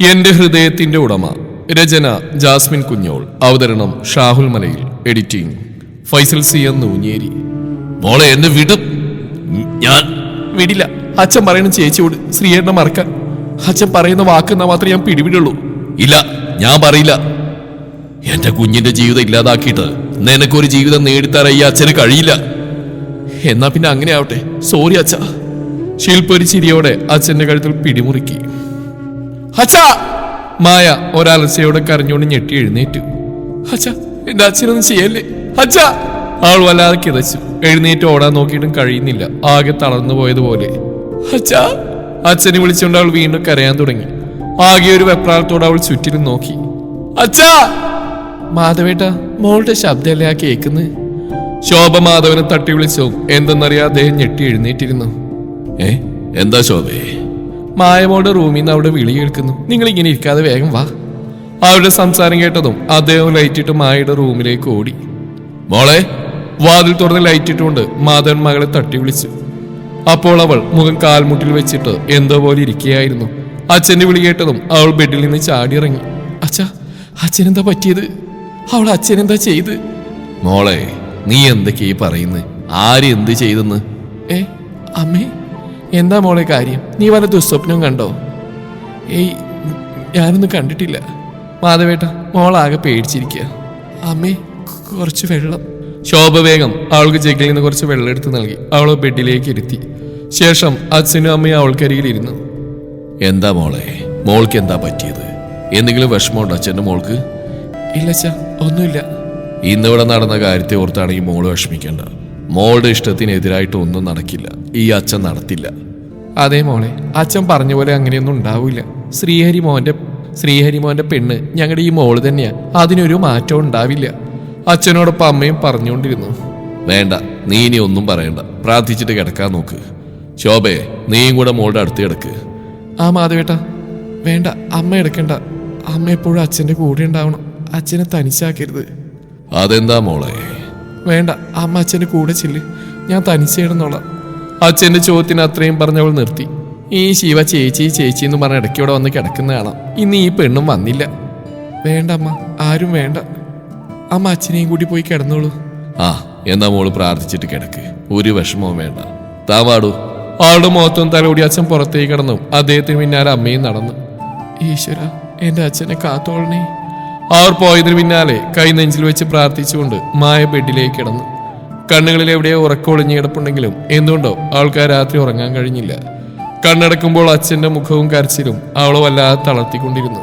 എന്റെ ഹൃദയത്തിന്റെ ഉടമ. രചന ജാസ്മിൻ കുഞ്ഞോൾ. അവതരണം ഷാഹുൽ മലയിൽ. Editing Faisal C N Nooncheri. മോളെ എന്നെ വിടും. ഞാൻ വിടില്ല. അച്ഛൻ പറയുന്ന ചേച്ചിയോട് ശ്രീയേട്ടനെ മറക്കാൻ. അച്ഛൻ പറയുന്ന വാക്കെന്നാ മാത്രമേ ഞാൻ പിടിവിടുള്ളൂ. ഇല്ല, ഞാൻ പറയില്ല. എന്റെ കുഞ്ഞിന്റെ ജീവിതം ഇല്ലാതാക്കിയിട്ട് നിനക്കൊരു ജീവിതം നേടിത്തരാൻ ഈ അച്ഛന് കഴിയില്ല. എന്നാ പിന്നെ അങ്ങനെ ആവട്ടെ. സോറി അച്ഛ. ശില്പ ഒരു ചിരിയോടെ അച്ഛന്റെ കഴുത്തിൽ പിടിമുറുക്കി. അച്ഛാ! മായ ഒരലസയോടെ കരഞ്ഞുകൊണ്ട് ഞെട്ടി എഴുന്നേറ്റു. അച്ഛാ, എന്റെ അച്ഛനൊന്നും ചെയ്യല്ലേ അച്ഛാ! അവൾ വല്ലാതെ കിതച്ചു. എഴുന്നേറ്റ് ഓടാൻ നോക്കിയിട്ടും കഴിയുന്നില്ല. ആകെ തളർന്നു പോയതുപോലെ. അച്ഛാ! അച്ഛനെ വിളിച്ചുകൊണ്ട് അവൾ വീണ്ടും കരയാൻ തുടങ്ങി. ആകെ ഒരു വെപ്രാളത്തോടെ അവൾ ചുറ്റിലും നോക്കി. അച്ഛാ! മാധവേട്ട, മോളുടെ ശബ്ദമല്ലേ ആ കേൾക്കുന്നത്? ശോഭ മാധവനെ തട്ടി വിളിച്ചു. എന്തെന്നറിയാതെ അദ്ദേഹം ഞെട്ടി എഴുന്നേറ്റിരുന്നു. എന്താ ശോഭേ? മായമോളുടെ റൂമിൽ നിന്ന് അവിടെ വിളി കേൾക്കുന്നു. നിങ്ങൾ ഇങ്ങനെ ഇരിക്കാതെ വേഗം വാ. അവരുടെ സംസാരം കേട്ടതും അദ്ദേഹം ലൈറ്റിട്ട് മായയുടെ റൂമിലേക്ക് ഓടി. മോളെ! വാതിൽ തുറന്ന് ലൈറ്റിട്ടുകൊണ്ട് മാധവൻ മകളെ തട്ടി വിളിച്ചു. അപ്പോൾ അവൾ മുഖം കാൽമുട്ടിൽ വെച്ചിട്ട് എന്തോ പോലെ ഇരിക്കുകയായിരുന്നു. അച്ഛന്റെ വിളി കേട്ടതും അവൾ ബെഡിൽ നിന്ന് ചാടിയിറങ്ങി. അച്ഛാ, അച്ഛനെന്താ പറ്റിയത്? അവൾ അച്ഛനെന്താ ചെയ്ത്? മോളെ, നീ എന്തൊക്കെയാ പറയുന്നത്? ആര് എന്ത് ചെയ്തെന്ന്? അമ്മേ, എന്താ മോളെ കാര്യം? നീ വല്ല ദുസ്വപ്നം കണ്ടോ? ഞാനൊന്നും കണ്ടിട്ടില്ല. മാധവേട്ട, മോളാകെ പേടിച്ചിരിക്കുക. അമ്മേ, കുറച്ച് വെള്ളം. ശോഭ വേഗം അവൾക്ക് ജഗ്ഗിൽ നിന്ന് കുറച്ച് വെള്ളം എടുത്ത് നൽകി അവളെ ബെഡിലേക്ക് ഇരുത്തി. ശേഷം അച്ഛനും അമ്മയും അവൾക്കരികിലിരുന്നു. എന്താ മോളെ, മോൾക്ക് എന്താ പറ്റിയത്? എന്തെങ്കിലും വിഷമമുണ്ടോ അച്ഛൻ്റെ മോൾക്ക്? ഇല്ല അച്ഛാ, ഒന്നുമില്ല. ഇന്നിവിടെ നടന്ന കാര്യത്തെ ഓർത്താണെങ്കിൽ മോള് വിഷമിക്കേണ്ട. മോളുടെ ഇഷ്ടത്തിനെതിരായിട്ട് ഒന്നും നടക്കില്ല. ഈ അച്ഛൻ നടത്തില്ല. അതേ മോളെ, അച്ഛൻ പറഞ്ഞ പോലെ അങ്ങനെയൊന്നും ഉണ്ടാവില്ല. ശ്രീഹരിമോന്റെ പെണ്ണ് ഞങ്ങളുടെ ഈ മോള് തന്നെയാ. അതിനൊരു മാറ്റവും ഉണ്ടാവില്ല. അച്ഛനോടൊപ്പം അമ്മയും പറഞ്ഞുകൊണ്ടിരുന്നു. വേണ്ട, നീ ഇനി ഒന്നും പറയണ്ട. പ്രാർത്ഥിച്ചിട്ട് കിടക്കാൻ നോക്ക്. ശോഭേ, നീയും കൂടെ മോളുടെ അടുത്ത് കിടക്ക്. ആ മാധവേട്ട, വേണ്ട, അമ്മ എടുക്കണ്ട. അമ്മ എപ്പോഴും അച്ഛൻ്റെ കൂടെ ഉണ്ടാവണം. അച്ഛനെ തനിച്ചാക്കരുത്. അതെന്താ മോളെ? വേണ്ട, അമ്മ അച്ഛൻ്റെ കൂടെ ചെല്ല്. ഞാൻ തനിച്ചിടുന്നോളാം. അച്ഛൻ്റെ ചോദ്യത്തിന് അത്രയും പറഞ്ഞവൾ നിർത്തി. ഈ ശിവ ചേച്ചി ചേച്ചി എന്ന് പറഞ്ഞ ഇടയ്ക്ക് ഇവിടെ വന്ന് കിടക്കുന്ന കാണാം. ഇന്ന് ഈ പെണ്ണും വന്നില്ല. വേണ്ട അമ്മ, ആരും വേണ്ട. അമ്മ അച്ഛനെയും കൂടി പോയി കിടന്നോളൂ. ആ, എന്നാ മോള് പ്രാർത്ഥിച്ചിട്ട് കിടക്ക്. ഒരു വിഷമവും വേണ്ട. താവാടൂ. അവളുടെ മുഖത്തും തലോടി അച്ഛൻ പുറത്തേക്ക് കിടന്നു. അദ്ദേഹത്തിന് പിന്നാലെ അമ്മയും നടന്നു. ഈശ്വര, എന്റെ അച്ഛനെ കാത്തോളണേ. അവർ പോയതിന് പിന്നാലെ കൈ നെഞ്ചിൽ വെച്ച് പ്രാർത്ഥിച്ചുകൊണ്ട് മായ ബെഡിലേക്ക് കിടന്നു. കണ്ണുകളിൽ എവിടെയോ ഉറക്കമൊളിഞ്ഞു കിടപ്പുണ്ടെങ്കിലും എന്തുകൊണ്ടോ അവൾക്ക് രാത്രി ഉറങ്ങാൻ കഴിഞ്ഞില്ല. കണ്ണടക്കുമ്പോൾ അച്ഛന്റെ മുഖവും കരച്ചിലും അവളെ വല്ലാതെ തളർത്തിക്കൊണ്ടിരുന്നു.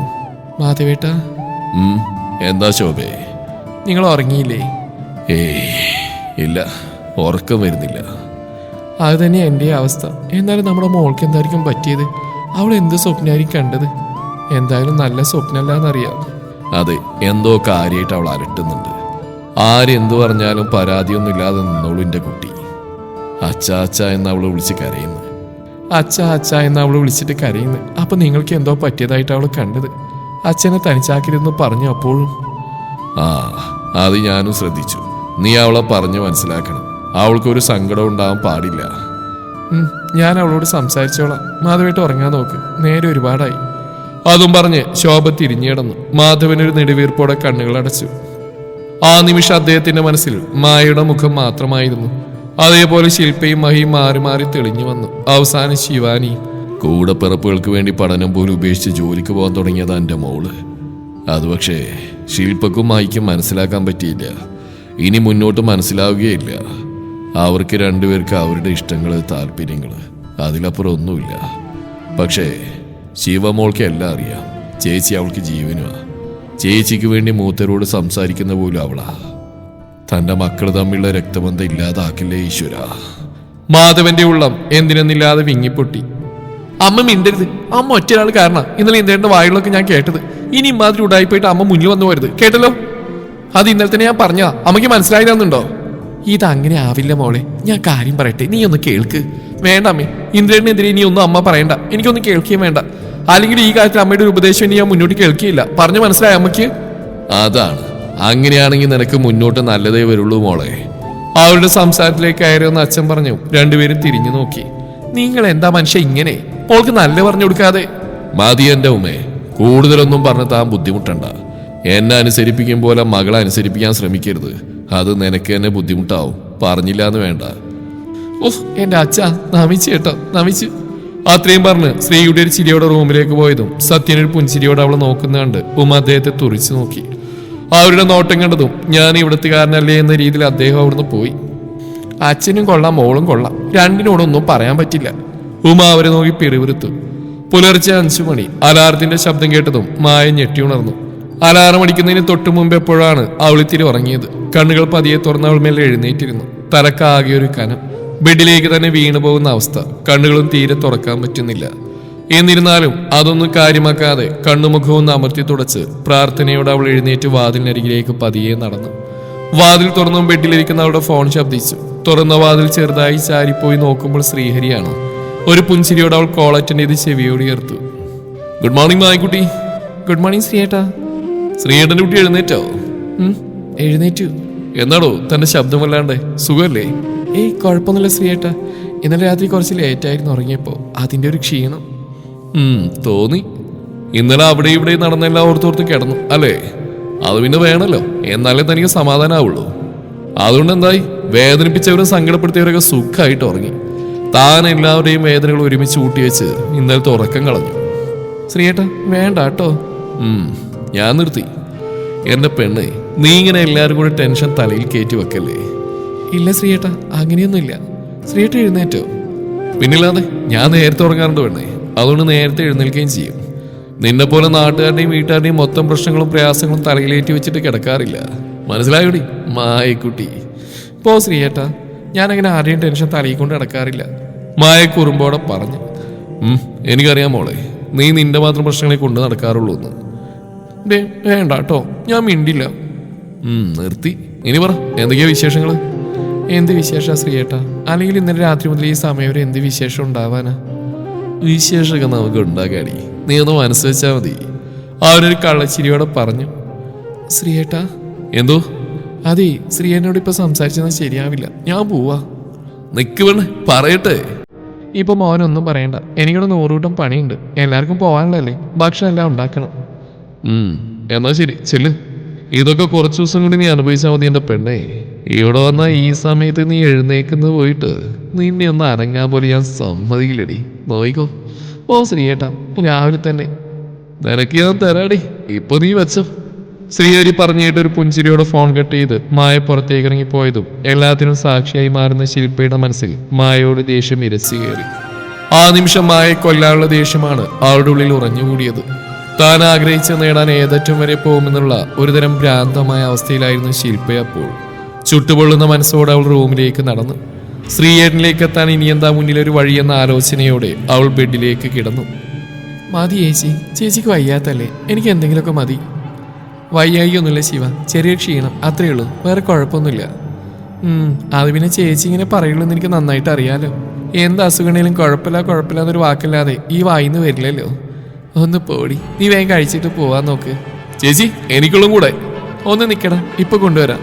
മാധവേട്ട. എന്താ ശോഭേ? നിങ്ങൾ ഉറങ്ങിയില്ലേ? ഇല്ല, ഉറക്കം വരുന്നില്ല. അത് തന്നെ എൻ്റെ അവസ്ഥ. എന്നാലും നമ്മുടെ മോൾക്ക് എന്തായിരിക്കും പറ്റിയത്? അവൾ എന്ത് സ്വപ്നമായിരിക്കും കണ്ടത്? എന്തായാലും നല്ല സ്വപ്നമല്ലാന്നറിയാം. അതെ, എന്തോ കാര്യമായിട്ട് അവൾ അലട്ടുന്നുണ്ട്. ആരെന്തു പറഞ്ഞാലും പരാതിയൊന്നും ഇല്ലാതെ നിന്നോളൂ എൻ്റെ കുട്ടി. അച്ഛ അച്ഛ എന്ന് അവള് വിളിച്ച് കരയുന്നു. അച്ഛ അച്ഛ എന്ന് അവള് വിളിച്ചിട്ട് കരയുന്നു. അപ്പൊ നിങ്ങൾക്ക് എന്തോ പറ്റിയതായിട്ട് അവൾ കണ്ടത്. അച്ഛനെ തനിച്ചാക്കിരുന്നു പറഞ്ഞു. അപ്പോഴും അത് ഞാനും ശ്രദ്ധിച്ചു. നീ അവളെ പറഞ്ഞു മനസ്സിലാക്കണം. അവൾക്കൊരു സങ്കടം ഉണ്ടാവാൻ പാടില്ല. ഞാൻ അവളോട് സംസാരിച്ചോളാം. മാധവേട്ട് ഉറങ്ങാൻ നോക്ക്. നേരെ ഒരുപാടായി. അതും പറഞ്ഞ് ശോഭ തിരിഞ്ഞിടന്നു. മാധവനൊരു നെടുവീർപ്പോടെ കണ്ണുകൾ അടച്ചു. ആ നിമിഷം അദ്ദേഹത്തിന്റെ മനസ്സിൽ മായയുടെ മുഖം മാത്രമായിരുന്നു. അതേപോലെ ശില്പയും മഹിയും മാറി മാറി തെളിഞ്ഞു വന്നു. അവസാനം ശിവാനി. കൂടപ്പിറപ്പുകൾക്ക് വേണ്ടി പഠനം പോലും ഉപേക്ഷിച്ച് ജോലിക്ക് പോകാൻ തുടങ്ങിയതാ എൻ്റെ മോള്. അത് പക്ഷേ ശില്പക്കും മഹിക്കും മനസ്സിലാക്കാൻ പറ്റിയില്ല. ഇനി മുന്നോട്ട് മനസ്സിലാവുകയില്ല. അവർക്ക് രണ്ടുപേർക്ക് അവരുടെ ഇഷ്ടങ്ങള്, താല്പര്യങ്ങള്, അതിലപ്പുറം ഒന്നുമില്ല. പക്ഷേ ശിവമോൾക്ക് എല്ലാം അറിയാം. ചേച്ചി അവൾക്ക് ജീവനുമാ. ചേച്ചിക്ക് വേണ്ടി മൂത്തരോട് സംസാരിക്കുന്ന പോലും അവളാ. തന്റെ മക്കൾ തമ്മിലുള്ള രക്തബന്ധം ഇല്ലാതാക്കില്ലേ ഈശ്വര. മാധവന്റെ ഉള്ളം എന്തിനെന്നില്ലാതെ വിങ്ങിപ്പൊട്ടി. അമ്മ മിണ്ടരുത്. അമ്മ ഒറ്റയാൾ കാരണം ഇന്നലെ ഇന്ത്യയുടെ വായുകളൊക്കെ ഞാൻ കേട്ടത്. ഇനി ഇമാതിരി ഉടായിപ്പോയിട്ട് അമ്മ മുന്നിൽ വന്നു പോരുത്, കേട്ടല്ലോ? അത് ഇന്നലെ തന്നെ ഞാൻ പറഞ്ഞ അമ്മയ്ക്ക് മനസ്സിലായതാന്നുണ്ടോ? ഇതങ്ങനെ ആവില്ല മോളെ. ഞാൻ കാര്യം പറയട്ടെ, നീ ഒന്ന് കേൾക്ക്. വേണ്ട അമ്മേ, ഇന്ദ്രനെതിരെ ഇനി ഒന്നും അമ്മ പറയണ്ട. എനിക്കൊന്നും കേൾക്കുകയും വേണ്ട. അല്ലെങ്കിൽ ഈ കാര്യത്തിൽ അമ്മയുടെ ഒരു ഉപദേശം ഇനി ഞാൻ മുന്നോട്ട് കേൾക്കുകയില്ല. പറഞ്ഞു മനസ്സിലായ അമ്മയ്ക്ക്? അതാണ്. അങ്ങനെയാണെങ്കിൽ നിനക്ക് മുന്നോട്ട് നല്ലതേ വരുള്ളൂ മോളെ. അവരുടെ സംസാരത്തിലേക്ക് കയറിയെന്ന് അച്ഛൻ പറഞ്ഞു. രണ്ടുപേരും തിരിഞ്ഞു നോക്കി. നിങ്ങൾ എന്താ മനുഷ്യ ഇങ്ങനെ? മോൾക്ക് നല്ല പറഞ്ഞു കൊടുക്കാതെ? മതി എൻ്റെ ഉമ്മേ, കൂടുതലൊന്നും പറഞ്ഞ് താൻ ബുദ്ധിമുട്ടണ്ട. എന്നെ അനുസരിപ്പിക്കും പോലെ മകളെ അനുസരിപ്പിക്കാൻ ശ്രമിക്കരുത്. അത് നിനക്ക് തന്നെ ബുദ്ധിമുട്ടാവും. പറഞ്ഞില്ല എന്ന് വേണ്ട. ഓഹ് എന്റെ അച്ഛ, നമിച്ചു കേട്ടോ, നമിച്ചു. അത്രയും പറഞ്ഞ് ശ്രീയുടെ ഒരു ചിരിയോടെ റൂമിലേക്ക് പോയതും സത്യനൊരു പുഞ്ചിരിയോടെ അവളെ നോക്കുന്ന കണ്ട് ഉമ്മ അദ്ദേഹത്തെ തുറിച്ചു നോക്കി. അവരുടെ നോട്ടം കണ്ടതും ഞാൻ ഇവിടുത്തുകാരനല്ലേ എന്ന രീതിയിൽ അദ്ദേഹം അവിടുന്ന് പോയി. അച്ഛനും കൊള്ളാം, മോളും കൊള്ളാം, രണ്ടിനോടൊന്നും പറയാൻ പറ്റില്ല. ഉമ അവരെ നോക്കി പിറുപിറുത്തു. പുലർച്ചെ 5 മണി. അലാറത്തിന്റെ ശബ്ദം കേട്ടതും മായ ഞെട്ടി ഉണർന്നു. അലാറം അടിക്കുന്നതിന് തൊട്ടു മുമ്പ് എപ്പോഴാണ് അവളിത്തിരി ഉറങ്ങിയത്. കണ്ണുകൾ പതിയെ തുറന്ന് അവൾ മേലെ എഴുന്നേറ്റിരുന്നു. തലക്കാകെ ഒരു കനം. ബെഡിലേക്ക് തന്നെ വീണു പോകുന്ന അവസ്ഥ. കണ്ണുകളും തീരെ തുറക്കാൻ പറ്റുന്നില്ല. എന്നിരുന്നാലും അതൊന്നും കാര്യമാക്കാതെ കണ്ണുമുഖവും അമർത്തി തുടച്ച് പ്രാർത്ഥനയോടെ അവൾ എഴുന്നേറ്റ് വാതിലിനരികിലേക്ക് പതിയെ നടന്നു. വാതിൽ തുറന്നും ബെഡിലിരിക്കുന്ന അവളുടെ ഫോൺ ശബ്ദിച്ചു. തുറന്ന വാതിൽ ചെറുതായി ചാരിപ്പോയി നോക്കുമ്പോൾ ശ്രീഹരിയാണ്. ഒരു പുഞ്ചിരിയോടെ അവൾ കോൾ അറ്റൻഡ് ചെയ്ത് ചെവിയോട് ചേർത്തു. ഗുഡ് മോർണിംഗ് മായക്കുട്ടി. ഗുഡ് മോർണിംഗ് ശ്രീയേട്ടാ. ശ്രീയേട്ടൻ്റെ കുട്ടി എഴുന്നേറ്റോ? എഴുന്നേറ്റു. എന്നാടോ തന്റെ ശബ്ദമല്ലാണ്ട്? സുഖമല്ലേ? ഏയ് കുഴപ്പമൊന്നുമില്ല ശ്രീയേട്ടാ. ഇന്നലെ രാത്രി കുറച്ച് ലേറ്റായിരുന്നു ഉറങ്ങിയപ്പോ, അതിന്റെ ഒരു ക്ഷീണം. തോന്നി. ഇന്നലെ അവിടെ ഇവിടെ നടന്നെല്ലാം ഓർത്തോർത്ത് കിടന്നു അല്ലേ? അത് പിന്നെ വേണമല്ലോ, എന്നാലേ തനിക്ക് സമാധാനമാവുള്ളൂ. അതുകൊണ്ട് എന്തായി? വേദനിപ്പിച്ചവരും സങ്കടപ്പെടുത്തിയവരൊക്കെ സുഖമായിട്ട് ഉറങ്ങി. താൻ എല്ലാവരുടെയും വേദനകൾ ഒരുമിച്ച് കൂട്ടിവെച്ച് ഇന്നലത്തെ ഉറക്കം കളഞ്ഞു. ശ്രീയേട്ടാ വേണ്ട കേട്ടോ. ഞാൻ നിർത്തി. എന്റെ പെണ്ണെ, നീ ഇങ്ങനെ എല്ലാവരും കൂടി ടെൻഷൻ തലയിൽ കയറ്റി വെക്കല്ലേ. ഇല്ല ശ്രീയേട്ടാ, അങ്ങനെയൊന്നുമില്ല. ശ്രീയേട്ട എഴുന്നേറ്റോ? പിന്നില്ലാതെ ഞാൻ നേരത്തെ ഉറങ്ങാറുണ്ട് പെണ്ണേ. അതുകൊണ്ട് നേരത്തെ എഴുന്നേൽക്കുകയും ചെയ്യും. നിന്നെ പോലെ നാട്ടുകാരുടെയും വീട്ടുകാരുടെയും മൊത്തം പ്രശ്നങ്ങളും പ്രയാസങ്ങളും തലയിലേറ്റി വെച്ചിട്ട് കിടക്കാറില്ല. മനസ്സിലായോടി മായക്കുട്ടി? പോ ശ്രീയേട്ടാ, ഞാനങ്ങനെ ആരെയും ടെൻഷൻ തലയിൽ കൊണ്ട് കിടക്കാറില്ല. മായ കുറുമ്പോടെ പറഞ്ഞു. എനിക്കറിയാം മോളെ, നീ നിന്റെ മാത്രം പ്രശ്നങ്ങളെ കൊണ്ട് നടക്കാറുള്ളൂ എന്ന്. വേണ്ട കേട്ടോ, ഞാൻ മിണ്ടില്ല. നിർത്തി. ഇനി പറ, എന്തൊക്കെയാ വിശേഷങ്ങൾ? എന്ത് വിശേഷ ശ്രീയേട്ടാ? അല്ലെങ്കിൽ ഇന്നലെ രാത്രി മുതൽ ഈ സമയം വരെ എന്ത് വിശേഷം ഉണ്ടാവാനാ? വിശേഷമൊക്കെ നമുക്ക് ഉണ്ടാക്കാടി, നീ ഒന്ന് മനസ്സ് വെച്ചാൽ മതി. അവനൊരു കള്ളച്ചിരിയോടെ പറഞ്ഞു. ശ്രീയേട്ടാ. എന്തോ? അതെ, ശ്രീയേട്ടനോട് ഇപ്പൊ സംസാരിച്ചെന്നാൽ ശരിയാവില്ല. ഞാൻ പോവാ. നിക്ക് വേണേ പറയട്ടെ. ഇപ്പൊ മോനൊന്നും പറയണ്ട. എനിക്കിവിടെ 100 കൂട്ടം പണിയുണ്ട്. എല്ലാവർക്കും പോകാനുള്ളതല്ലേ, ഭക്ഷണം എല്ലാം ഉണ്ടാക്കണം. എന്നാ ശരി, ചെല്ല്. ഇതൊക്കെ കുറച്ചു ദിവസം കൂടി നീ അനുഭവിച്ചാൽ മതി എന്റെ പെണ്ണേ. ഇവിടെ വന്നാൽ ഈ സമയത്ത് നീ എഴുന്നേക്കുന്നത് പോയിട്ട് നിന്നെ ഒന്ന് അനങ്ങാൻ പോലെ ഞാൻ സമ്മതിക്കില്ലടി. നോയിക്കോ. ഓ ശ്രീയേട്ടാ, രാവിലെ തന്നെ നിനക്ക് ഞാൻ തരാടി. ഇപ്പൊ നീ വെച്ചോ. ശ്രീഹരി പറഞ്ഞിട്ട് ഒരു പുഞ്ചിരിയോടെ ഫോൺ കട്ട് ചെയ്ത് മായ പുറത്തേക്ക് ഇറങ്ങിപ്പോയതും എല്ലാത്തിനും സാക്ഷിയായി മാറുന്ന ശില്പയുടെ മനസ്സിൽ മായയോട് ദേഷ്യം ഇരച്ചു കയറി. ആ നിമിഷം മായയെ കൊല്ലാനുള്ള ദേഷ്യമാണ് അവളുടെ ഉള്ളിൽ ഉറഞ്ഞുകൂടിയത്. താൻ ആഗ്രഹിച്ച് നേടാൻ ഏതറ്റം വരെ പോകുമെന്നുള്ള ഒരുതരം ഭ്രാന്തമായ അവസ്ഥയിലായിരുന്നു ശില്പയപ്പോൾ. ചുട്ടുപൊള്ളുന്ന മനസ്സോടെ അവൾ റൂമിലേക്ക് നടന്നു. ശ്രീയേട്ടനിലേക്ക് എത്താൻ ഇനി എന്താ മുന്നിലൊരു വഴിയെന്ന ആലോചനയോടെ അവൾ ബെഡിലേക്ക് കിടന്നു. മതി ചേച്ചി, ചേച്ചിക്ക് വയ്യാത്തല്ലേ? എനിക്ക് എന്തെങ്കിലുമൊക്കെ മതി. വയ്യായിയൊന്നുമില്ല ശിവ, ചെറിയ ക്ഷീണം അത്രയേ ഉള്ളൂ, വേറെ കുഴപ്പമൊന്നുമില്ല. അത് പിന്നെ ചേച്ചി ഇങ്ങനെ പറയുള്ളൂ എന്ന് എനിക്ക് നന്നായിട്ട് അറിയാലോ. എന്ത് അസുഖമാണെങ്കിലും കുഴപ്പമില്ല എന്നൊരു വാക്കല്ലാതെ ഈ വായിന്ന് വരില്ലല്ലോ. ഒന്ന് പോടി, നീ വേഗം കഴിച്ചിട്ട് പോവാൻ നോക്ക്. ചേച്ചി എനിക്കുള്ളും കൂടെ. ഒന്ന് നിൽക്കണം, ഇപ്പൊ കൊണ്ടുവരാം.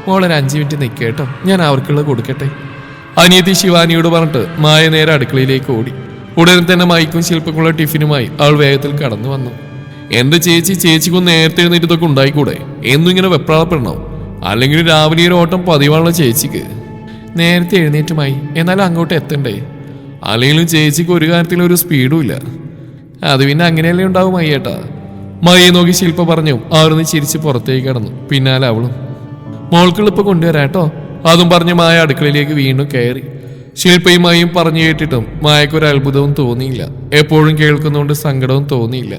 മോളൊരു 5 മിനിറ്റ് നിൽക്കുക കേട്ടോ, ഞാൻ അവർക്കുള്ളത് കൊടുക്കട്ടെ. അനിയത്തി ശിവാനിയോട് പറഞ്ഞിട്ട് മായ നേരെ അടുക്കളയിലേക്ക് ഓടി. ഉടനെ തന്നെ മൈക്കും ശില്പക്കുള്ള ടിഫിനുമായി അവൾ വേഗത്തിൽ കടന്നു വന്നു. എന്റെ ചേച്ചിക്കൊന്ന് നേരത്തെ എഴുന്നേറ്റതൊക്കെ ഉണ്ടായിക്കൂടെ? എന്നും ഇങ്ങനെ വെപ്രാളപ്പെടണോ? അല്ലെങ്കിൽ രാവിലെ ഒരു ഓട്ടം പതിവാണല്ലോ ചേച്ചിക്ക്. നേരത്തെ എഴുന്നേറ്റുമായി, എന്നാലും അങ്ങോട്ട് എത്തണ്ടേ? അല്ലെങ്കിലും ചേച്ചിക്ക് ഒരു കാര്യത്തിലും ഒരു സ്പീഡും ഇല്ല. അത് പിന്നെ അങ്ങനെയല്ലേ ഉണ്ടാവും മയ്യേട്ടാ. മയ്യെ നോക്കി ശില്പ പറഞ്ഞു. അവരൊന്ന് ചിരിച്ച് പുറത്തേക്ക് കടന്നു. പിന്നാലെ അവളും. മോൾക്കുള്ളിപ്പോൾ കൊണ്ടുവരാട്ടോ. അതും പറഞ്ഞ് മായ അടുക്കളയിലേക്ക് വീണ്ടും കയറി. ശില്പയും മായും പറഞ്ഞു കേട്ടിട്ടും മായക്കൊരു അത്ഭുതവും തോന്നിയില്ല. എപ്പോഴും കേൾക്കുന്നതുകൊണ്ട് സങ്കടവും തോന്നിയില്ല.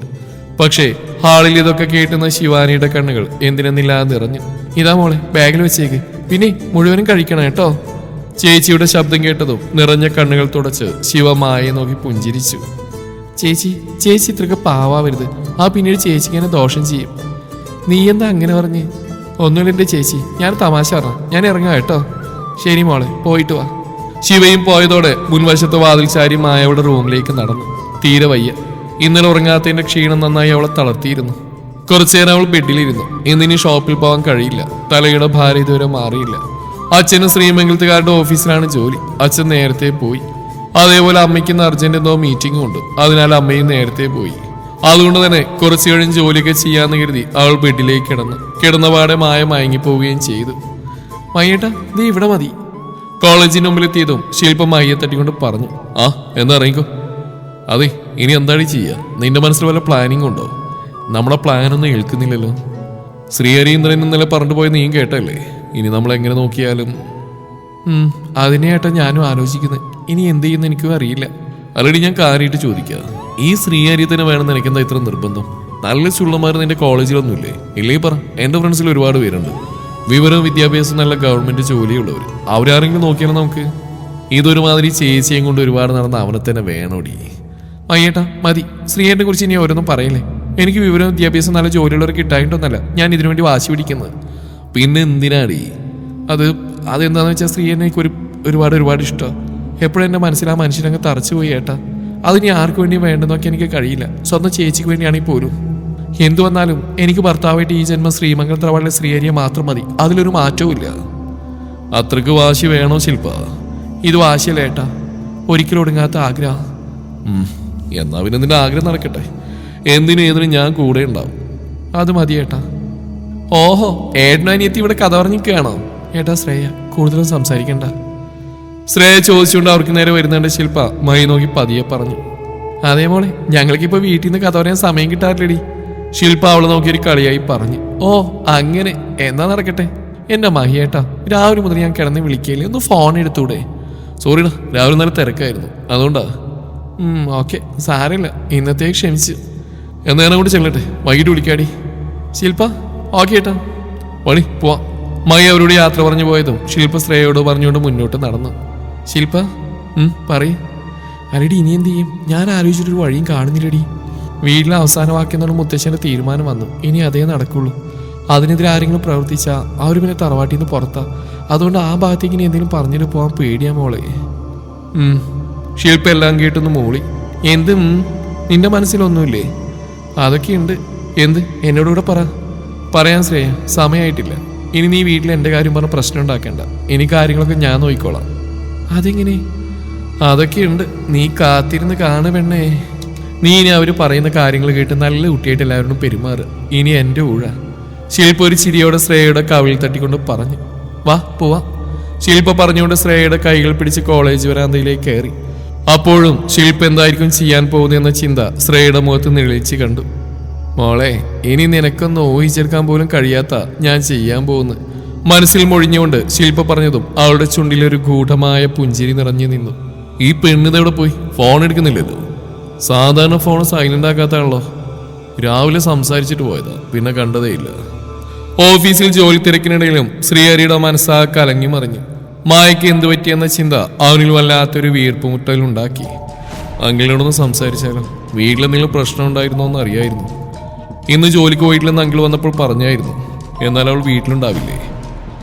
പക്ഷേ ഹാളിൽ ഇതൊക്കെ കേട്ടുന്ന ശിവാനിയുടെ കണ്ണുകൾ എന്തിനെന്നില്ലാതെ നിറഞ്ഞു. ഇതാ മോളെ, ബാഗിൽ വെച്ചേക്ക്, പിന്നെ മുഴുവനും കഴിക്കണം കേട്ടോ. ചേച്ചിയുടെ ശബ്ദം കേട്ടതും നിറഞ്ഞ കണ്ണുകൾ തുടച്ച് ശിവ മായയെ നോക്കി പുഞ്ചിരിച്ചു. ചേച്ചി ഇത്രക്ക് പാവാവരുത്. ആ പിന്നീട് ചേച്ചിക്ക് എന്നെ ദോഷം ചെയ്യും. നീ എന്താ അങ്ങനെ പറഞ്ഞ്? ഒന്നുമില്ല എൻ്റെ ചേച്ചി, ഞാൻ തമാശ പറഞ്ഞ. ഞാൻ ഇറങ്ങാം കേട്ടോ. ശരി മോളെ, പോയിട്ട് വാ. ശിവയും പോയതോടെ മുൻവശത്ത് വാതിൽ ചാരി മായയുടെ റൂമിലേക്ക് നടന്നു. തീരെ വയ്യ. ഇന്നലെ ഉറങ്ങാത്തതിന്റെ ക്ഷീണം നന്നായി അവളെ തളർത്തിയിരുന്നു. കുറച്ചുനേരം അവൾ ബെഡിലിരുന്നു. ഇന്നിനി ഷോപ്പിൽ പോകാൻ കഴിയില്ല. തലയുടെ ഭാരം ഇതുവരെ മാറിയില്ല. അച്ഛനും ശ്രീമംഗലത്തുകാരുടെ ഓഫീസിലാണ് ജോലി. അച്ഛൻ നേരത്തെ പോയി. അതേപോലെ അമ്മയ്ക്ക് അർജന്റ് എന്തോ മീറ്റിംഗും ഉണ്ട്. അതിനാൽ അമ്മയും നേരത്തെ പോയി. അതുകൊണ്ട് തന്നെ കുറച്ചു കഴിഞ്ഞ് ജോലിയൊക്കെ ചെയ്യാന്ന് കരുതി അവൾ ബെഡിലേക്ക് കിടന്നപാടെ മായ മയങ്ങിപ്പോവുകയും ചെയ്തു. മയ്യേട്ടാ നീ ഇവിടെ മതി. കോളേജിന് മുമ്പിലെത്തിയതും ശില്പ മയ്യെ തട്ടിക്കൊണ്ട് പറഞ്ഞു. ആ എന്താ ഇറങ്ങിക്കോ. അതെ ഇനി എന്താണ് ചെയ്യുക? നിന്റെ മനസ്സിൽ വല്ല പ്ലാനിങ് ഉണ്ടോ? നമ്മളെ പ്ലാനൊന്നും ഏൽക്കുന്നില്ലല്ലോ. ശ്രീഹരീന്ദ്രൻ ഇന്നലെ പറഞ്ഞു പോയി നീ കേട്ടല്ലേ? ഇനി നമ്മൾ എങ്ങനെ നോക്കിയാലും അതിനെയായിട്ടാ ഞാനും ആലോചിക്കുന്നത്. ഇനി എന്ത് ചെയ്യുന്ന എനിക്കും അറിയില്ല. already ഞാൻ കാര്യമായിട്ട് ചോദിക്കാം. ഈ ശ്രീഹരിയത്തിന് വേണമെന്ന് എനിക്കെന്താ ഇത്ര നിർബന്ധം? നല്ല ചുള്ളമാർ നിന്റെ കോളേജിലൊന്നുമില്ലേ? ഇല്ലേ പറ. എൻ്റെ ഫ്രണ്ട്സിൽ ഒരുപാട് പേരുണ്ട്. വിവരവും വിദ്യാഭ്യാസം നല്ല ഗവൺമെന്റ് ജോലിയുള്ളവർ. അവരാരെങ്കിലും നോക്കിയാലും നമുക്ക് ഇതൊരുമാതിരി ചേച്ചിയും കൊണ്ട് ഒരുപാട് നടന്ന അവനെ തന്നെ വേണോടി. അയ്യേട്ടാ മതി. ശ്രീഹരിനെ കുറിച്ച് ഇനി ഓരോന്നും പറയില്ലേ. എനിക്ക് വിവരവും വിദ്യാഭ്യാസം നല്ല ജോലിയുള്ളവർക്ക് കിട്ടായിട്ടൊന്നല്ല ഞാൻ ഇതിനുവേണ്ടി വാശി പിടിക്കുന്നത്. പിന്നെ എന്തിനാടി? അതെന്താന്ന് വെച്ചാൽ ശ്രീഹരിനെ എനിക്ക് ഒരുപാട് ഇഷ്ടമാണ്. എപ്പോഴും എൻ്റെ മനസ്സിൽ ആ മനുഷ്യനങ്ങ് തറച്ചു പോയി ഏട്ടാ. അതിനി ആർക്കു വേണ്ടിയും വേണ്ടെന്നൊക്കെ എനിക്ക് കഴിയില്ല. സ്വന്തം ചേച്ചിക്ക് വേണ്ടിയാണെങ്കിൽ പോലും. എന്തു വന്നാലും എനിക്ക് ഭർത്താവായിട്ട് ഈ ജന്മം ശ്രീമംഗൽ തറവാടിലെ ശ്രീഹരിയെ മാത്രം മതി. അതിലൊരു മാറ്റവും ഇല്ല. അത്രക്ക് വാശി വേണോ ശില്പ? ഇത് വാശിയല്ല ഏട്ടാ, ഒരിക്കലും ഒടുങ്ങാത്ത ആഗ്രഹം. എന്നാ പിന്നെ നിന്റെ ആഗ്രഹം നടക്കട്ടെ. എന്തിനും ഏതിനും ഞാൻ കൂടെ ഉണ്ടാവും. അത് മതി ഏട്ടാ. ഓഹോ ഏട്ടനും അനിയത്തി ഇവിടെ കഥ പറഞ്ഞിരിക്കുകയാണോ? ഏട്ടാ ശ്രേയ കൂടുതലും സംസാരിക്കണ്ട. ശ്രേയ ചോദിച്ചുകൊണ്ട് അവർക്ക് നേരെ വരുന്നുണ്ട്. ശില്പ മൈ നോക്കി പതിയെ പറഞ്ഞു. അതേ മോളെ ഞങ്ങൾക്കിപ്പോ വീട്ടിൽ നിന്ന് കഥ പറയാൻ സമയം കിട്ടാറില്ലടി. ശില്പ അവളെ നോക്കിയൊരു കളിയായി പറഞ്ഞു. ഓ അങ്ങനെ എന്നാ നടക്കട്ടെ. എന്റെ മഹിയേട്ടാ രാവിലെ മുതൽ ഞാൻ കിടന്ന് വിളിക്കയില്ലേ, ഒന്ന് ഫോൺ എടുത്തൂടെ? സോറിടാ രാവിലെ നല്ല തിരക്കായിരുന്നു അതുകൊണ്ടാ. ഓക്കെ സാരമില്ല, ഇന്നത്തേക്ക് ക്ഷമിച്ച്. എന്നാ ഞാൻ കൂടി ചെല്ലട്ടെ, വൈകിട്ട് വിളിക്കാടി. ശില്പ ഓക്കെ ഏട്ടാ വഴി പോവാം. മൈ അവരോട് യാത്ര പറഞ്ഞു പോയതും ശില്പ ശ്രേയയോട് പറഞ്ഞുകൊണ്ട് മുന്നോട്ട് നടന്നു. ശില്പ പറയ്. അല്ലടി ഇനി എന്ത് ചെയ്യും? ഞാൻ ആലോചിച്ചിട്ടൊരു വഴിയും കാണുന്നില്ലടി. വീട്ടിലെ അവസാനമാക്കിയെന്നുള്ള മുത്തശ്ശൻ്റെ തീരുമാനം വന്നു. ഇനി അതേ നടക്കുള്ളൂ. അതിനെതിരെ ആരെങ്കിലും പ്രവർത്തിച്ചാൽ അവർ പിന്നെ തറവാട്ടിൽ നിന്ന് പുറത്താ. അതുകൊണ്ട് ആ ഭാഗത്തേക്ക് ഇനി എന്തെങ്കിലും പറഞ്ഞിട്ട് പോകാൻ പേടിയാ മോളെ. ശില്പ എല്ലാം കേട്ടൊന്ന് മൂളി. എന്ത് നിന്റെ മനസ്സിലൊന്നുമില്ലേ? അതൊക്കെയുണ്ട്. എന്ത് എന്നോടുകൂടെ പറയാൻ ശ്രേയ, സമയമായിട്ടില്ല. ഇനി നീ വീട്ടിൽ എൻ്റെ കാര്യം പറഞ്ഞ പ്രശ്നം ഉണ്ടാക്കേണ്ട. ഇനി കാര്യങ്ങളൊക്കെ ഞാൻ നോക്കിക്കോളാം. അതെങ്ങനെ? അതൊക്കെയുണ്ട്. നീ കാത്തിരുന്ന് കാണു പെണ്ണേ. നീ ഇനി അവർ പറയുന്ന കാര്യങ്ങൾ കേട്ട് നല്ല കുട്ടിയായിട്ട് എല്ലാവരോടും പെരുമാറുക. ഇനി എൻ്റെ ഊഴ. ശില്പ ഒരു ചിരിയോടെ ശ്രേയയുടെ കവിളിൽ തട്ടിക്കൊണ്ട് പറഞ്ഞു. വാ പോവാം. ശില്പ പറഞ്ഞുകൊണ്ട് ശ്രേയയുടെ കൈകൾ പിടിച്ച് കോളേജ് വരാന്തയിലേക്ക് കയറി. അപ്പോഴും ശില്പ എന്തായിരിക്കും ചെയ്യാൻ പോകുന്നതെന്ന ചിന്ത ശ്രേയയുടെ മുഖത്ത് നിഴലിച്ച് കണ്ടു. മോളെ ഇനി നിനക്കൊന്ന് ഊഹിച്ചെടുക്കാൻ പോലും കഴിയാത്ത ഞാൻ ചെയ്യാൻ പോകുന്നു. മനസ്സിൽ മൊഴിഞ്ഞുകൊണ്ട് ശില്പ പറഞ്ഞതും അവളുടെ ചുണ്ടിലൊരു ഗൂഢമായ പുഞ്ചിരി നിറഞ്ഞു നിന്നു. ഈ പെണ്ണിതെവിടെ പോയി? ഫോൺ എടുക്കുന്നില്ലല്ലോ. സാധാരണ ഫോൺ സൈലന്റ് ആക്കാത്താണല്ലോ. രാവിലെ സംസാരിച്ചിട്ട് പോയതാ, പിന്നെ കണ്ടതേയില്ല. ഓഫീസിൽ ജോലി തിരക്കിനിടയിലും ശ്രീഹരിയുടെ മനസ്സാ കലങ്ങി മറിഞ്ഞു. മായയ്ക്ക് എന്തു പറ്റിയെന്ന ചിന്ത അവനിൽ വല്ലാത്തൊരു വീർപ്പുമുട്ടലുണ്ടാക്കി. അങ്കിളിനോടൊന്ന് സംസാരിച്ചാലോ? വീട്ടിലെന്തെങ്കിലും പ്രശ്നം ഉണ്ടായിരുന്നോ എന്ന് അറിയായിരുന്നു. ഇന്ന് ജോലിക്ക് പോയിട്ടില്ലെന്ന് അങ്കിൾ വന്നപ്പോൾ പറഞ്ഞായിരുന്നു. എന്നാൽ അവൾ വീട്ടിലുണ്ടാവില്ലേ?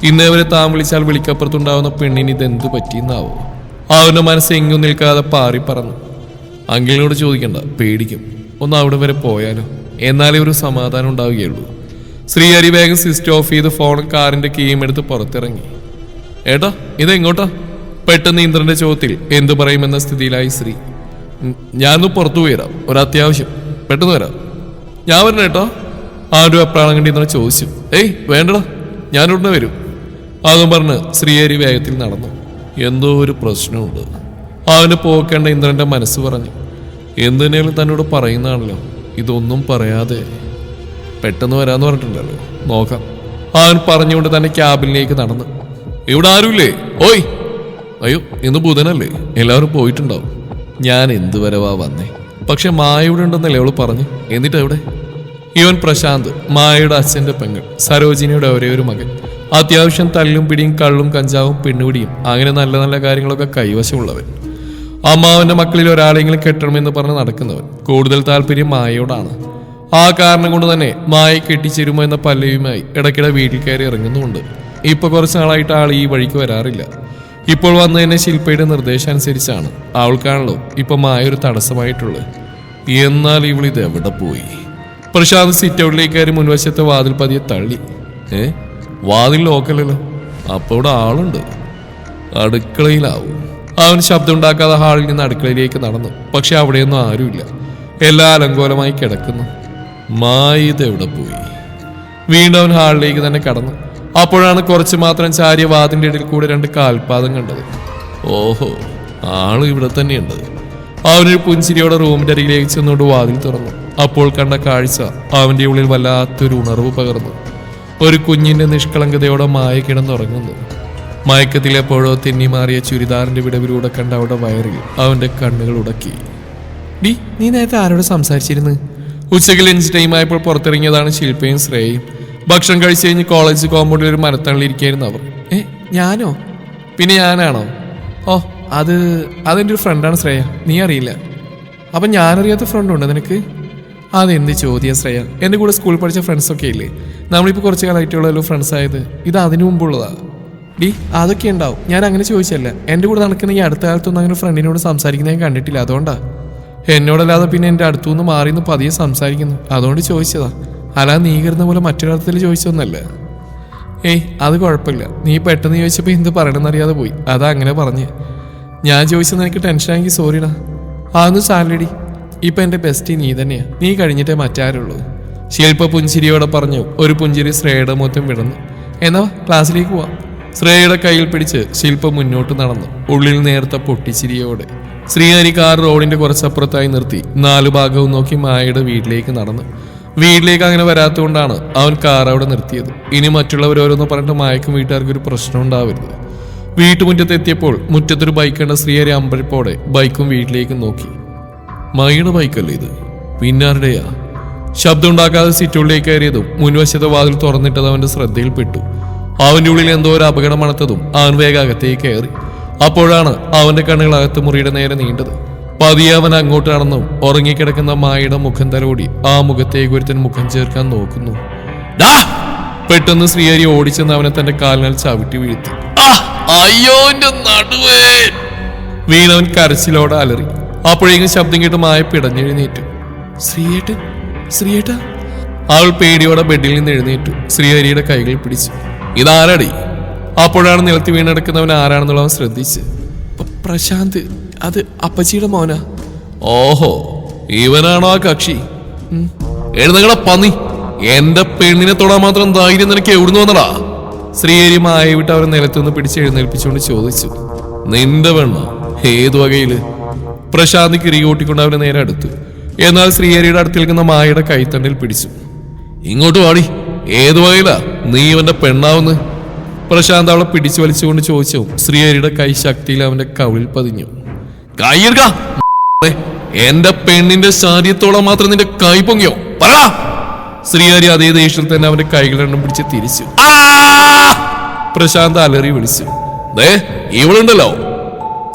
ഇന്നേ വരെ താൻ വിളിച്ചാൽ വിളിക്കപ്പുറത്തുണ്ടാവുന്ന പെണ്ണിന് ഇതെന്ത് പറ്റിയെന്നാവോ? അവന്റെ മനസ്സ് എങ്ങും നിൽക്കാതെ പാറി പറന്നു. അങ്കിളിനോട് ചോദിക്കണ്ട, പേടിക്കും. ഒന്ന് അവിടെ വരെ പോയാലോ? എന്നാലേ ഒരു സമാധാനം ഉണ്ടാവുകയുള്ളൂ. ശ്രീഹരി വേഗം സ്വിച്ച് ഓഫ് ചെയ്ത് ഫോണും കാറിന്റെ കീയും എടുത്ത് പുറത്തിറങ്ങി. ഏട്ടാ ഇതെങ്ങോട്ടാ? പെട്ടെന്ന് ഇന്ദ്രന്റെ ചോദ്യത്തിൽ എന്തു പറയുമെന്ന സ്ഥിതിയിലായി ശ്രീ. ഞാനൊന്ന് പുറത്തു പോയിരാം, ഒരത്യാവശ്യം. പെട്ടെന്ന് വരാം. ഞാൻ വരണം ഏട്ടാ. ആരും എപ്പോഴാണ് കണ്ടി ഇന്ദ്രൻ ചോദിച്ചു. ഏയ് വേണ്ടടാ, ഞാനുടനെ വരും. അതും പറഞ്ഞ് ശ്രീഹരി വേഗത്തിൽ നടന്നു. എന്തോ ഒരു പ്രശ്നമുണ്ട്. അവന് പോക്കേണ്ട ഇന്ദ്രന്റെ മനസ്സ് പറഞ്ഞു. എന്തിനേലും തന്നോട് പറയുന്നതാണല്ലോ, ഇതൊന്നും പറയാതെ. പെട്ടെന്ന് വരാന്ന് പറഞ്ഞിട്ടുണ്ടല്ലോ, നോക്കാം. അവൻ പറഞ്ഞുകൊണ്ട് തന്നെ ക്യാബിനിലേക്ക് നടന്നു. ഇവിടെ ആരുമില്ലേ? ഓയ് അയ്യോ ഇന്ന് ബുധനല്ലേ, എല്ലാവരും പോയിട്ടുണ്ടാവും. ഞാൻ എന്ത് വരവാ വന്നേ? പക്ഷെ മായ ഇവിടെ ഉണ്ടെന്നല്ലേ അവള് പറഞ്ഞു. എന്നിട്ട് എവിടെ? ഇവൻ പ്രശാന്ത്, മായയുടെ അച്ഛന്റെ പെങ്ങൾ, സരോജിനിയുടെ ഒരേ ഒരു മകൻ. അത്യാവശ്യം തല്ലും പിടിയും കള്ളും കഞ്ചാവും പെണ്ണുപിടിയും അങ്ങനെ നല്ല നല്ല കാര്യങ്ങളൊക്കെ കൈവശമുള്ളവൻ. അമ്മാവന്റെ മക്കളിൽ ഒരാളെങ്കിലും കെട്ടണമെന്ന് പറഞ്ഞ് നടക്കുന്നവൻ. കൂടുതൽ താല്പര്യം മായയോടാണ്. ആ കാരണം കൊണ്ട് തന്നെ മായ കെട്ടിച്ചേരുമോ എന്ന പല്ലവിയുമായി ഇടയ്ക്കിടെ വീട്ടിൽ കയറി ഇറങ്ങുന്നുമുണ്ട്. ഇപ്പൊ കുറച്ച് നാളായിട്ട് ആൾ ഈ വഴിക്ക് വരാറില്ല. ഇപ്പോൾ വന്നതിനെ ശില്പയുടെ നിർദ്ദേശം അനുസരിച്ചാണ്. അവൾക്കാണല്ലോ ഇപ്പൊ മായ ഒരു തടസ്സമായിട്ടുള്ളത്. എന്നാൽ ഇവളിത് എവിടെ പോയി? പ്രശാന്ത് സിറ്റ് ഔട്ടിലേക്ക് കയറി മുൻവശത്തെ വാതിൽ പതിയെ തള്ളി. വാതിൽ ലോക്കലല്ലോ, അപ്പൊ ഇവിടെ ആളുണ്ട്. അടുക്കളയിലാവും. അവൻ ശബ്ദം ഉണ്ടാക്കാതെ ഹാളിൽ നിന്ന് അടുക്കളയിലേക്ക് നടന്നു. പക്ഷെ അവിടെയൊന്നും ആരുമില്ല. എല്ലാം അലങ്കോലമായി കിടക്കുന്നു. മായ എവിടെ പോയി? വീണ്ടും അവൻ ഹാളിലേക്ക് തന്നെ കടന്നു. അപ്പോഴാണ് കുറച്ച് മാത്രം ചാരിയ വാതിന്റെ ഇടയിൽ കൂടെ 2 കാൽപാദം കണ്ടത്. ഓഹോ, ആള് ഇവിടെ തന്നെയുണ്ട്. അവനൊരു പുഞ്ചിരിയോടെ റൂമിന്റെ അരികിലേക്ക് ചെന്നുകൊണ്ട് വാതിൽ തുറന്നു. അപ്പോൾ കണ്ട കാഴ്ച അവന്റെ ഉള്ളിൽ വല്ലാത്തൊരു ഉണർവ് പകർന്നു. ഒരു കുഞ്ഞിന്റെ നിഷ്കളങ്കതയോടെ മായ കിടന്നുറങ്ങുന്നു. മയക്കത്തിലെപ്പോഴോ തെന്നിമാറിയ ചുരിദാറിന്റെ വിടവിലൂടെ കണ്ട അവിടെ വയറിൽ അവന്റെ കണ്ണുകൾ ഉടക്കി. നീ നേരത്തെ ആരോട് സംസാരിച്ചിരുന്നു? ഉച്ചയ്ക്ക് ലഞ്ച് ടൈം ആയപ്പോൾ പുറത്തിറങ്ങിയതാണ് ശില്പയും ശ്രേയയും. ഭക്ഷണം കഴിച്ചു കഴിഞ്ഞ് കോളേജ് കോമ്പൗണ്ടിൽ ഒരു മരത്തള്ളിയിരിക്കായിരുന്നു അവർ. ഞാനോ? പിന്നെ ഞാനാണോ? ഓ, അതെൻ്റെ ഒരു ഫ്രണ്ടാണ് ശ്രേയ. നീ അറിയില്ല? അപ്പം ഞാനറിയാത്ത ഫ്രണ്ടുണ്ടോ നിനക്ക്? അതെന്ത് ചോദ്യം ശ്രേയ? എൻ്റെ കൂടെ സ്കൂളിൽ പഠിച്ച ഫ്രണ്ട്സൊക്കെ ഇല്ലേ? നമ്മളിപ്പോൾ കുറച്ച് കാലമായിട്ടുള്ളല്ലോ ഫ്രണ്ട്സ് ആയത്. ഇത് അതിനു മുമ്പുള്ളതാ. അതൊക്കെ ഉണ്ടാവും. ഞാൻ അങ്ങനെ ചോദിച്ചല്ല. എൻ്റെ കൂടെ നടക്കുന്ന ഈ അടുത്ത കാലത്തൊന്നും അങ്ങനെ ഫ്രണ്ടിനോട് സംസാരിക്കുന്നത് ഞാൻ കണ്ടിട്ടില്ല. അതുകൊണ്ടാ. എന്നോടല്ലാതെ പിന്നെ എൻ്റെ അടുത്തുനിന്ന് മാറിയെന്ന് പതിയെ സംസാരിക്കുന്നു. അതുകൊണ്ട് ചോദിച്ചതാ. അല്ലാതെ നീ കരുന്ന പോലെ മറ്റൊരർത്ഥത്തിൽ ചോദിച്ചൊന്നല്ല. അത് കുഴപ്പമില്ല. നീ പെട്ടെന്ന് ചോദിച്ചപ്പോൾ എന്ത് പറയണമെന്നറിയാതെ പോയി. അതാ അങ്ങനെ പറഞ്ഞ്. ഞാൻ ചോദിച്ചത് എനിക്ക് ടെൻഷനാക്കി സോറിടാ. അതൊന്നും സാലഡി. ഇപ്പം എൻ്റെ ബെസ്റ്റ് നീ തന്നെയാ. നീ കഴിഞ്ഞിട്ടേ മറ്റാരുള്ളൂ. ശില്പ പുഞ്ചിരിയോടെ പറഞ്ഞു. ഒരു പുഞ്ചിരി ശ്രേയയുടെ മൊത്തം വിടന്നു. എന്നാ ക്ലാസ്സിലേക്ക് പോവാം. ശ്രേയയുടെ കയ്യിൽ പിടിച്ച് ശില്പ മുന്നോട്ട് നടന്നു. ഉള്ളിൽ നേർത്ത പൊട്ടിച്ചിരിയോടെ ശ്രീഹരി കാർ റോഡിന്റെ കുറച്ചപ്പുറത്തായി നിർത്തി 4 ഭാഗവും നോക്കി മായയുടെ വീട്ടിലേക്ക് നടന്നു. വീട്ടിലേക്ക് അങ്ങനെ വരാത്തതുകൊണ്ടാണ് അവൻ കാർ അവിടെ നിർത്തിയത്. ഇനി മറ്റുള്ളവരോരൊന്ന് പറഞ്ഞിട്ട് മായക്കും വീട്ടുകാർക്ക് ഒരു പ്രശ്നം ഉണ്ടാവരുത്. വീട്ടുമുറ്റത്തെത്തിയപ്പോൾ മുറ്റത്തൊരു ബൈക്ക് കണ്ട ശ്രീഹരി അമ്പരപ്പോടെ ബൈക്കും വീട്ടിലേക്ക് നോക്കി. മായയുടെ ബൈക്കല്ലേ ഇത്? പിന്നാരുടെയാ? ശബ്ദം ഉണ്ടാക്കാതെ സിറ്റുള്ളിലേക്ക് കയറിയതും മുൻവശത്തെ വാതിൽ തുറന്നിട്ടത് അവന്റെ ശ്രദ്ധയിൽപ്പെട്ടു. അവന്റെ ഉള്ളിൽ എന്തോ ഒരു അപകടം മണത്തതും അവൻ വേഗം അകത്തേക്ക് കയറി. അപ്പോഴാണ് അവന്റെ കണ്ണുകൾ അകത്ത് മുറിയുടെ നേരെ നീണ്ടത്. പതിയെ അവൻ അങ്ങോട്ട് നടന്നു. ഉറങ്ങിക്കിടക്കുന്ന മായയുടെ മുഖം തലോടി ആ മുഖത്തേക്ക് ഒരുത്തൻ മുഖം ചേർക്കാൻ നോക്കുന്നു. പെട്ടെന്ന് ശ്രീഹരി ഓടിച്ചെന്ന് അവനെ തന്റെ കാലിനാൽ ചവിട്ടി വീഴ്ത്തി. അയ്യോ നടുവേ! വീണവൻ കരച്ചിലോടെ അലറി. അപ്പോഴേക്കും ശബ്ദം കേട്ട് മായ പിടഞ്ഞെഴുന്നേറ്റു. ശ്രീയേട്ട! അവൾ പേടിയോടെ ബെഡിൽ നിന്ന് എഴുന്നേറ്റു. ശ്രീഹരിയുടെ കൈകൾ പിടിച്ചു. ഇതാരടി? അപ്പോഴാണ് നിലത്ത് വീണെടുക്കുന്നവൻ ആരാണെന്നുള്ള അവൻ ശ്രദ്ധിച്ച്. പ്രശാന്ത്, അത് അപ്പച്ചിയുടെ മോനാ. ഓഹോ, ഇവനാണോ ആ കക്ഷി? എഴുന്നകള പന്നി! എന്റെ പെണ്ണിനെ തൊടാൻ മാത്രം ധൈര്യം നിനക്ക് എവിടുന്ന് വന്നടാ? ശ്രീഹരി മായ വിട്ട് അവരെ നിലത്തുനിന്ന് പിടിച്ച് എഴുന്നേൽപ്പിച്ചുകൊണ്ട് ചോദിച്ചു. നിന്റെ പെണ്ണോ? ഏതു വകയില്? പ്രശാന്ത് കിരികൂട്ടിക്കൊണ്ട് അവനെ നേരെ അടുത്തു. എന്നാൽ ശ്രീഹരിയുടെ അടുത്ത് നിൽക്കുന്ന മായയുടെ കൈത്തണ്ടിൽ പിടിച്ചു. ഇങ്ങോട്ട് വാടി. ഏതു വകയിലാ നീ ഇവന്റെ പെണ്ണാവുന്ന്? പ്രശാന്ത് അവളെ പിടിച്ചു വലിച്ചുകൊണ്ട് ചോദിച്ചു. ശ്രീഹരിയുടെ കൈ ശക്തിയിൽ അവന്റെ കവിളിൽ പതിഞ്ഞു. കൈയെടുക്ക! എന്റെ പെണ്ണിന്റെ ശരീരത്തോളം മാത്രം നിന്റെ കൈ പൊങ്ങിയോ? പറ! ശ്രീഹരി അതേ ദേഷ്യത്തിൽ തന്നെ അവന്റെ കൈകൾ രണ്ടും പിടിച്ച് തിരിച്ചു. പ്രശാന്ത് അലറി വിളിച്ചു. ഇവളുണ്ടല്ലോ.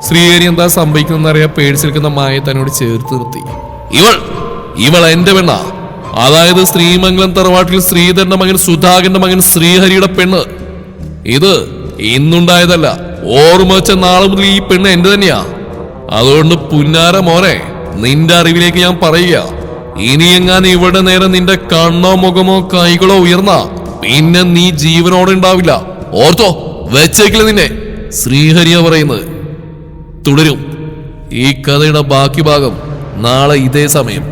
ശ്രീഹരി എന്താ സംഭവിക്കുന്നറിയാൻ പേടിച്ചു നിൽക്കുന്ന മായ തന്നോട് ചേർത്ത് നിർത്തി. ഇവൾ എന്റെ പെണ്ണാ. അതായത് ശ്രീമംഗലം തറവാട്ടിൽ ശ്രീധരന്റെ മകൻ സുധാകരന്റെ മകൻ ശ്രീഹരിയുടെ പെണ്ണ്. ഇത് ഇന്നുണ്ടായതല്ല. ഓർമ്മ വെച്ച നാളെ മുതൽ ഈ പെണ്ണ് എന്റെ തന്നെയാ. അതുകൊണ്ട് പുന്നാര മോനെ, നിന്റെ അറിവിലേക്ക് ഞാൻ പറയുക, ഇനിയെങ്ങാൻ ഇവിടെ നേരെ നിന്റെ കണ്ണോ മുഖമോ കൈകളോ ഉയർന്ന പിന്നെ നീ ജീവനോടെ ഉണ്ടാവില്ല. ഓർത്തോ, വെച്ചേക്കില്ല നിന്നെ. ശ്രീഹരിയ പറയുന്നത്. തുടരും. ഈ കഥയുടെ ബാക്കി ഭാഗം നാളെ ഇതേ സമയം.